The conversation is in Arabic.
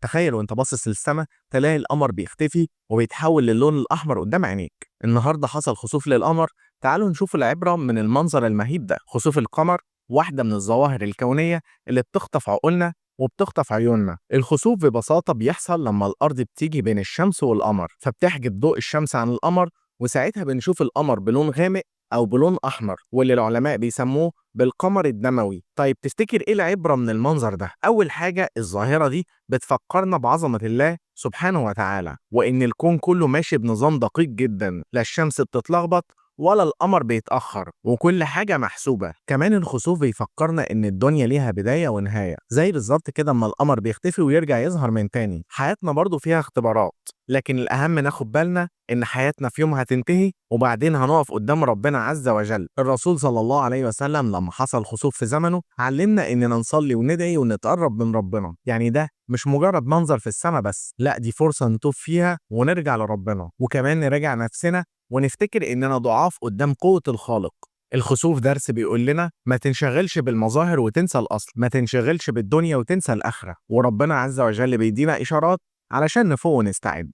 تخيل وانت باصص للسما تلاقي القمر بيختفي وبيتحول للون الأحمر قدام عينيك. النهارده حصل خسوف للقمر. تعالوا نشوف العبرة من المنظر المهيب ده. خسوف القمر واحدة من الظواهر الكونية اللي بتخطف عقولنا وبتخطف عيوننا. الخسوف ببساطة بيحصل لما الأرض بتيجي بين الشمس والقمر فبتحجب ضوء الشمس عن القمر، وساعتها بنشوف القمر بلون غامق أو بلون أحمر، واللي العلماء بيسموه بالقمر الدموي. طيب تفتكر إيه العبرة من المنظر ده؟ أول حاجة، الظاهرة دي بتفكرنا بعظمة الله سبحانه وتعالى، وإن الكون كله ماشي بنظام دقيق جدا، لا الشمس بتتلخبط ولا القمر بيتأخر، وكل حاجة محسوبة. كمان الخسوف بيفكرنا إن الدنيا ليها بداية ونهاية، زي بالظبط كده أما القمر بيختفي ويرجع يظهر من تاني. حياتنا برضو فيها اختبارات، لكن الأهم ناخد بالنا إن حياتنا في يوم هتنتهي وبعدين هنقف قدام ربنا عز وجل. الرسول صلى الله عليه وسلم لما حصل خسوف في زمنه علمنا إننا نصلي وندعي ونتقرب من ربنا. يعني ده مش مجرد منظر في السماء بس، لا دي فرصة نتوب فيها ونرجع لربنا، وكمان نراجع نفسنا ونفتكر إننا ضعاف قدام قوة الخالق. الخسوف درس بيقول لنا ما تنشغلش بالمظاهر وتنسى الأصل، ما تنشغلش بالدنيا وتنسى الآخرة، وربنا عز وجل بيدينا إشارات علشان نفوق ونستعد.